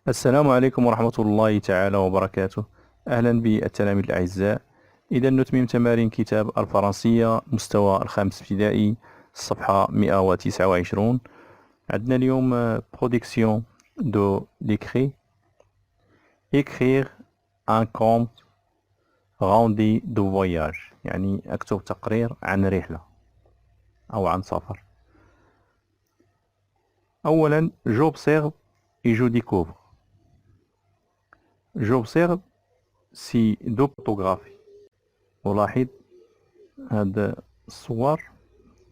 السلام عليكم ورحمة الله تعالى وبركاته. أهلا بالتلاميذ الأعزاء. إذا نتمم تمارين كتاب الفرنسية مستوى الخامس ابتدائي الصفحة 129. عندنا اليوم برودكسيون دو ليكري écrire un compte rendu de voyage، يعني أكتب تقرير عن رحلة أو عن سفر. أولا j'observe et je découvre. j'observe سي دو فوتوغرافي. ألاحظ هاد الصور.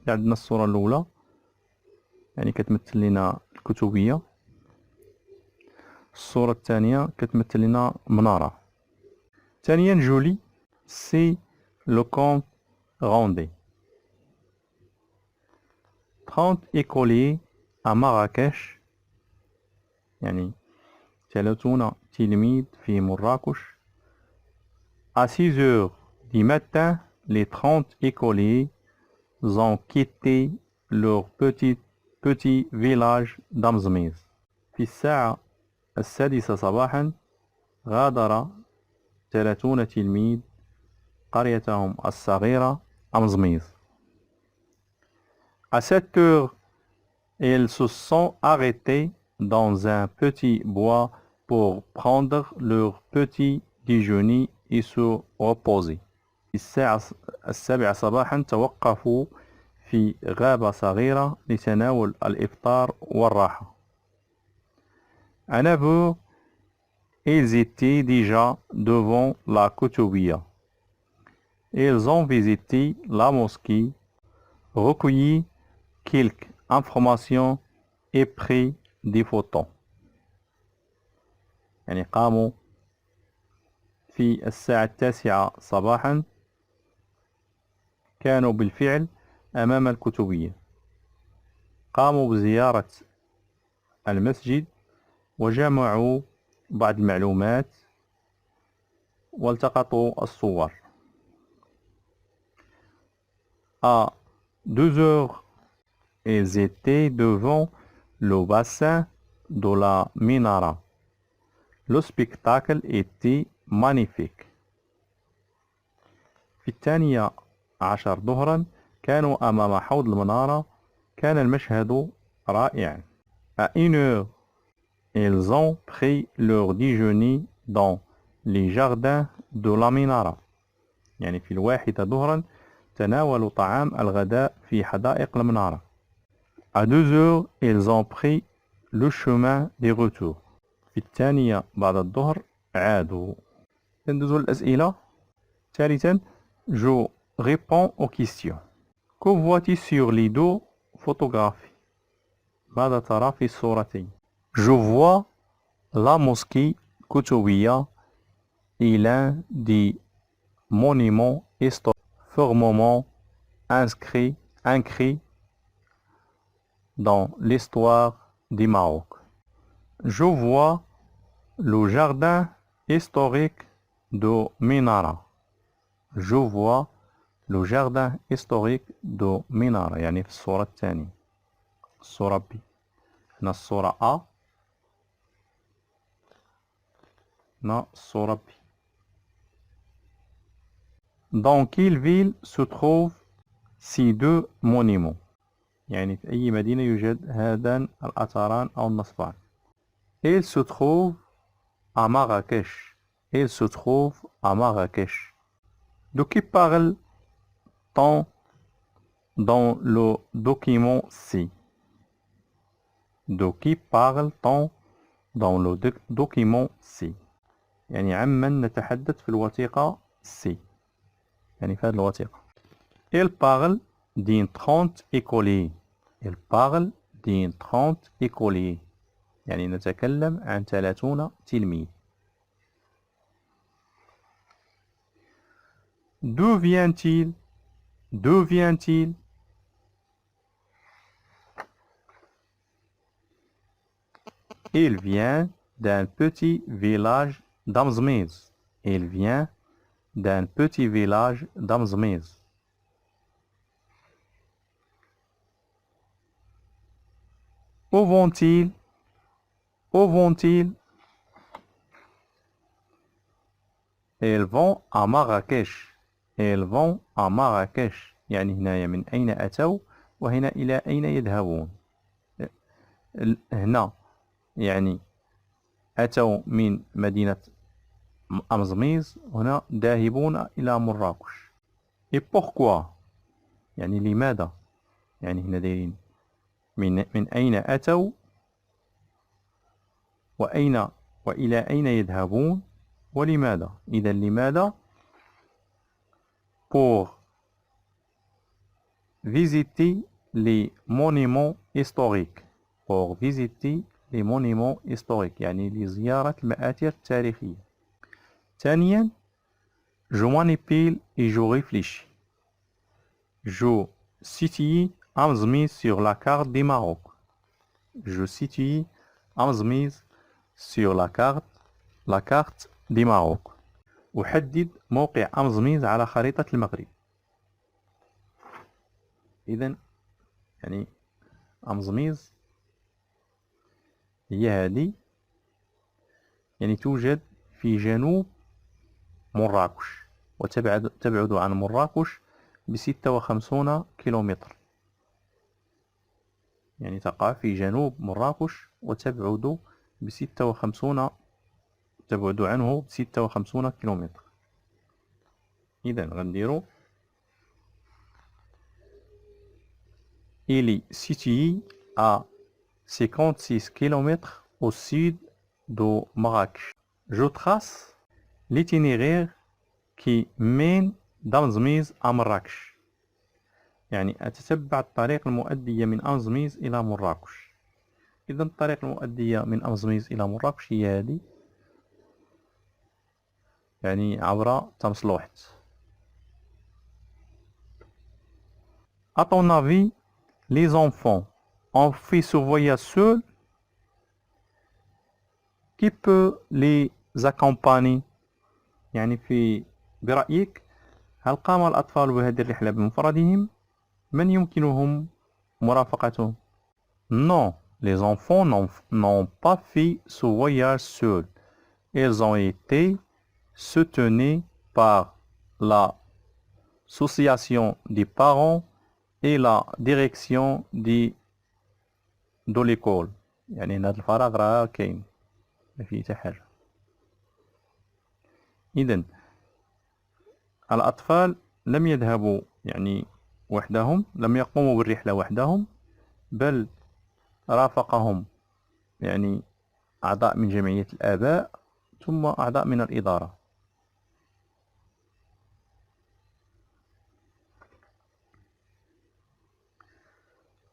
عندنا الصورة الأولى يعني كتمثل لنا الكتبية. الصورة الثانية كتمثل لنا منارة. ثانيا جولي سي لو كونت غوندي 30 écoliers à Marrakech، يعني 30 تلميذ في مراكش. À 6 heures du matin, les 30 écoliers ont quitté leur petit village d'Amzmiz. في الساعة 6 صباحا غادر 30 تلميذ قريتهم الصغيرة أمزميز. À 7 heures, ils se sont arrêtés dans un petit bois pour prendre leur petit déjeuner et se reposer. في الساعة 7 صباحا توقفوا في غابة صغيرة لتناول الإفطار والراحة. À 9 heures, ils étaient déjà devant la Koutoubia. Ils ont visité la mosquée, recueilli quelques informations et pris des photos. يعني قاموا في الساعة 9 صباحا، كانوا بالفعل أمام الكتبية، قاموا بزيارة المسجد وجمعوا بعض المعلومات والتقطوا الصور. À 2 heures, ils étaient devant le bassin de la Minara. Le spectacle était magnifique. في 12 ظهرا كانوا أمام حوض المنارة، كان المشهد رائعا. À 1 heure, ils ont pris leur déjeuner dans les jardins de la Minara. يعني في 1 ظهرا تناولوا طعام الغداء في حدائق المنارة. À 2 heures, ils ont pris le chemin du retour. في 2 بعد الظهر عادوا. ندوزو للأسئلة. ثالثا je réponds aux questions. Que vois-tu sur les 2 photographies؟ ماذا ترى في الصورتين؟ Je vois la mosquée Koutoubia et l'un des monuments historiques fermement inscrits dans l'histoire du Maroc. Je vois le jardin historique de Minara. Je vois le jardin historique de Minara. يعني في الصورة الثانية. الصورة B. هنا الصورة A. هنا الصورة B. Dans quelle ville se trouvent ces 2 monuments؟ يعني في أي مدينة يوجد هذان الأثران أو النصبان؟ Il se trouve à Marrakech. Il se trouve à Marrakech. De qui parle-t-on dans le document C؟ De qui parle-t-on dans le document C؟ يعني عمن نتحدث في الوثيقة C، يعني في هذه الوثيقة. Il parle d'une 30 écoliers. Il parle d'une 30 écoliers، يعني نتكلم عن 30 تلميذ. D'où vient-il؟ D'où vient-il؟ Il vient d'un petit village d'Amzmiz. Il vient d'un petit village d'Amzmiz. Où vont-ils؟ Où vont-ils؟ Elles vont à Marrakech. Elles vont à Marrakech. يعني هنايا من أين أتوا وهنا إلى أين يذهبون. هنا يعني أتوا من مدينة أمزميز، هنا ذاهبون إلى مراكش. Et pourquoi يعني لماذا، يعني هنا دايرين من أين أتوا وأين وإلى أين يذهبون ولماذا. إذا لماذا pour visiter les monuments historiques. pour visiter les monuments historiques يعني لزيارة المآثر التاريخية. ثانيا je manipule et je réfléchis. Je situe Amzmiz sur la carte du Maroc. Je situe Amzmiz sur la carte du Maroc. أحدد موقع أمزميز على خريطة المغرب. إذن يعني أمزميز هي هذه يعني توجد في جنوب مراكش وتبعد عن مراكش ب56 كيلومتر. يعني تقع في جنوب مراكش وتبعد تبعد عنه ب56 كيلومتر. إذا غنديرو il est situé à 56 km au sud de Marrakech. Je trace l'itinéraire qui mène d'Amzmiz à Marrakech. يعني أتتبع الطريق المؤدية من أمزميز إلى مراكش. إذا الطريق المؤدية من أمزميز إلى مراكش هي هذه، يعني عبر تمسلوحت. À ton avis, les enfants ont fait ce voyage seuls? Qui peut les accompagner؟ يعني برأيك هل قام الأطفال بهذه الرحلة بمفردهم؟ من يمكنهم مرافقتهم؟ Non, les enfants n'ont pas fait ce voyage seuls. Ils ont été soutenus par l'association des parents et la direction de l'école. يعني هذا الفراغ راه كاين ما فيه حتى حاجة. إذن الأطفال لم يذهبوا يعني وحدهم، لم يقوموا بالرحلة وحدهم، بل رافقهم يعني أعضاء من جمعية الآباء ثم أعضاء من الإدارة.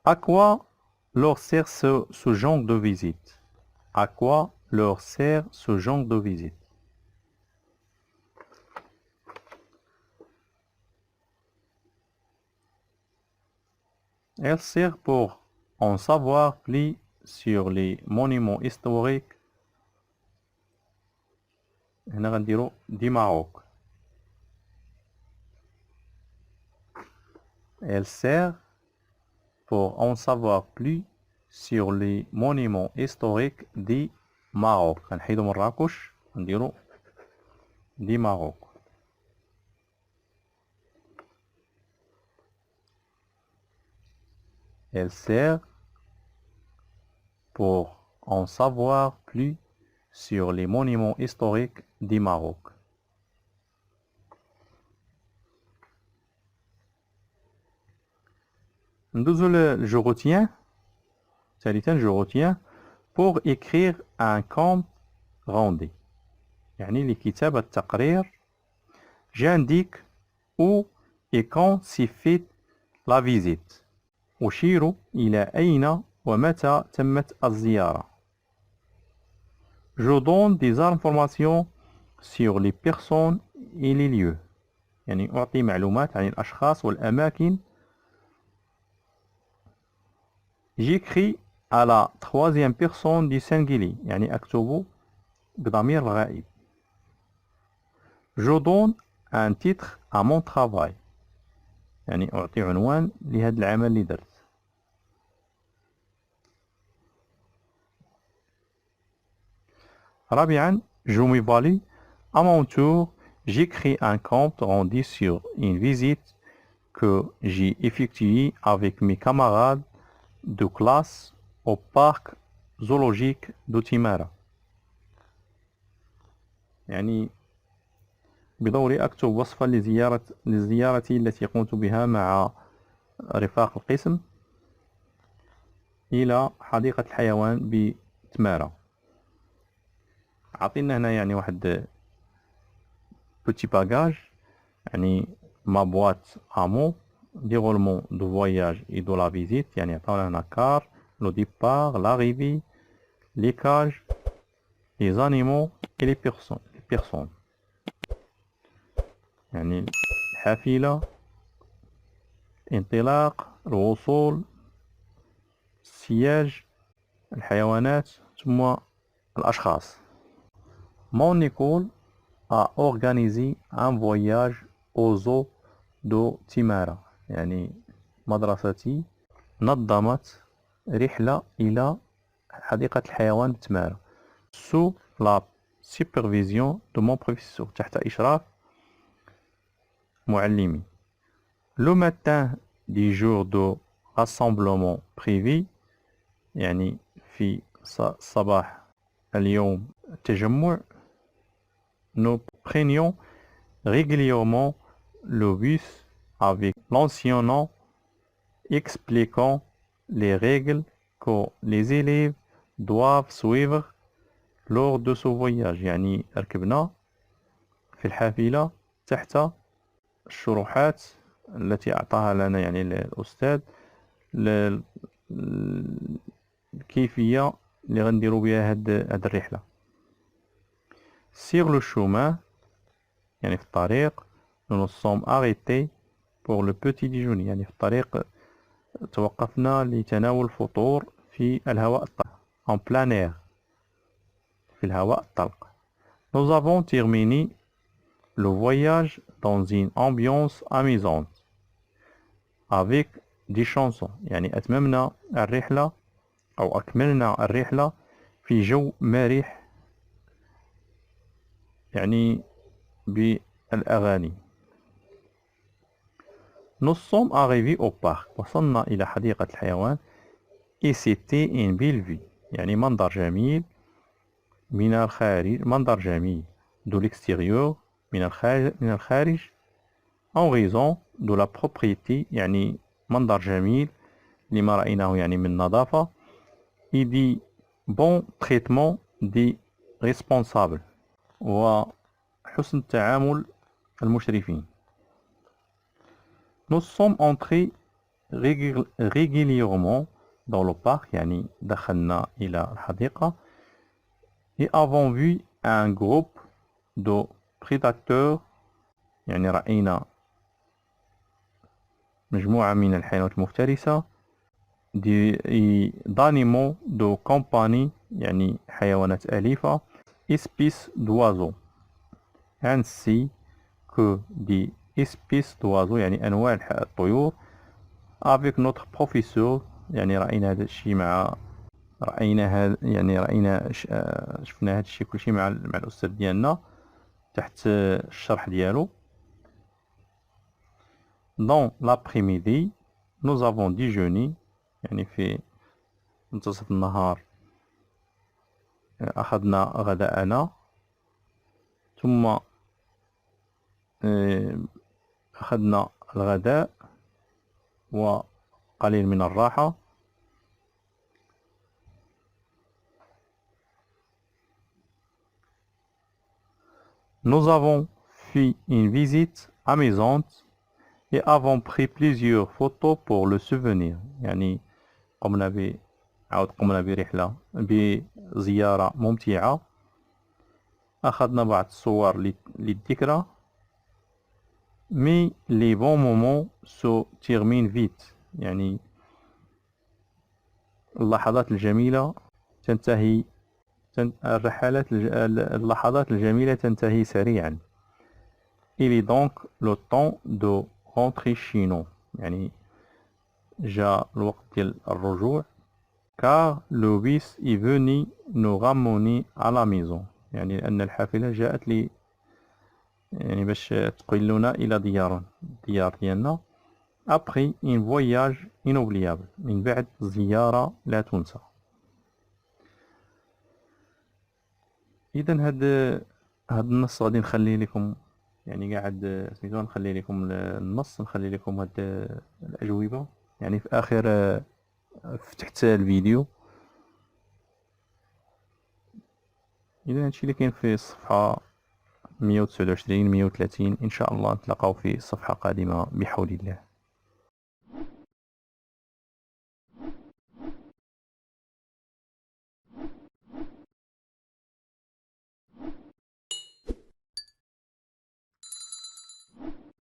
À quoi leur sert ce genre de visite? À quoi leur sert ce genre de visite? Elle sert pour en savoir plus sur les monuments historiques. هنا غنديرو دي ماروك. Elle sert pour en savoir plus sur les monuments historiques du Maroc. غنحيدو مراكش غنديرو دي ماروك. Elle sert pour en savoir plus sur les monuments historiques du Maroc. ندوزو je retiens. ثالثا je retiens pour écrire un compte rendu. يعني لكتابة تقرير j'indique où et quand s'est fait la visite. أشير إلى أين ومتى تمت الزيارة. Je donne des informations sur les personnes et les lieux. يعني أعطي معلومات عن الأشخاص والأماكن. J'écris à la troisième personne du singulier. يعني أكتب بضمير الغائب. Je donne un titre à mon travail. يعني أعطي عنوان لهذا العمل اللي درت. رابعا je m'évalue à mon tour J'écris un compte rendu sur une visite que j'ai effectuée avec mes camarades de classe au parc zoologique de تيمارة. يعني بدوري أكتب وصفا لزيارتي التي قمت بها مع رفاق القسم إلى حديقة الحيوان بتمارة. عطينا هنا يعني واحد بوتي باجاج، يعني ما بواط امو دي غولمون دو فواياج اي دو لا فيزيت، يعني عطاونا هنا كار لو ديبار لاريفي لي كاج لي زانيمو اي لي بيرسون، يعني الحافلة، انطلاق، الوصول، السياج، الحيوانات ثم الأشخاص. Mon école a organisé un voyage au zoo de تيمارة، يعني مدرستي نظمت رحلة إلى حديقة الحيوان بتمارة sous la supervision de mon professeur، تحت إشراف معلمي. Le matin du jour de rassemblement prévu، يعني في صباح اليوم التجمع، nous prenions régulièrement le bus avec l'enseignant expliquant les règles que les élèves doivent suivre lors de ce voyage. يعني ركبنا في الحافلة تحت الشروحات التي أعطاها لنا يعني الأستاذ الكيفية اللي غنديرو بها هاد الرحلة. Sur le chemin، يعني في الطريق، nous nous sommes arrêtés pour le petit déjeuner، يعني في الطريق توقفنا لتناول الفطور في الهواء الطلق en plein air، في الهواء الطلق. Nous avons terminé le voyage dans une ambiance amusante avec des chansons، يعني أتممنا الرحلة أو أكملنا الرحلة في جو مرح، يعني بالأغاني. Nous sommes arrivés au parc، وصلنا إلى حديقة الحيوان، et c'était une belle vue، يعني منظر جميل من الخارج، منظر جميل de l'extérieur، من الخارج en raison de la propriété، يعني منظر جميل لما رأيناه يعني من نظافة، et du bon traitement des responsables، وحسن التعامل المشرفين. Nous sommes entrés régulièrement dans le parc، يعني دخلنا إلى الحديقة، et avons vu un groupe de prédateurs، يعني رأينا مجموعة من الحيوانات المفترسة، d'animaux de compagnie، يعني حيوانات أليفة، espèces d'oiseaux ainsi que des espèces d'oiseaux، يعني أنواع الطيور، avec notre professeur، يعني رأينا هذا الشيء مع شفنا هذا الشيء كلشي مع الأستاذ ديالنا تحت الشرح ديالو. Dans l'après-midi nous avons déjeuné، يعني في منتصف النهار أخذنا غداءنا، ثم أخذنا الغداء وقليل من الراحة. Nous avons fait une visite amusante et avons pris plusieurs photos pour le souvenir، يعني قمنا برحلة بزيارة ممتعة، أخذنا بعض الصور للذكرى. Mais les bons moments se terminent vite، يعني اللحظات الجميلة تنتهي، اللحظات الجميلة تنتهي سريعا. Il est donc le temps de rentrer chez nous، يعني جاء الوقت ديال الرجوع. car le bus est venu nous ramener à la maison، يعني لأن الحافلة جاءت يعني باش تقلنا إلى الديار ديالنا. après un voyage inoubliable، من بعد زيارة لا تنسى. إذا هاد النص غادي نخلي لكم، يعني قاعد سميتو نخلي لكم النص، نخلي لكم هاد الأجوبة يعني في آخر في تحت الفيديو. إذا هادشي اللي كاين في الصفحة 129 130. إن شاء الله نتلاقاو في صفحة قادمة بحول الله.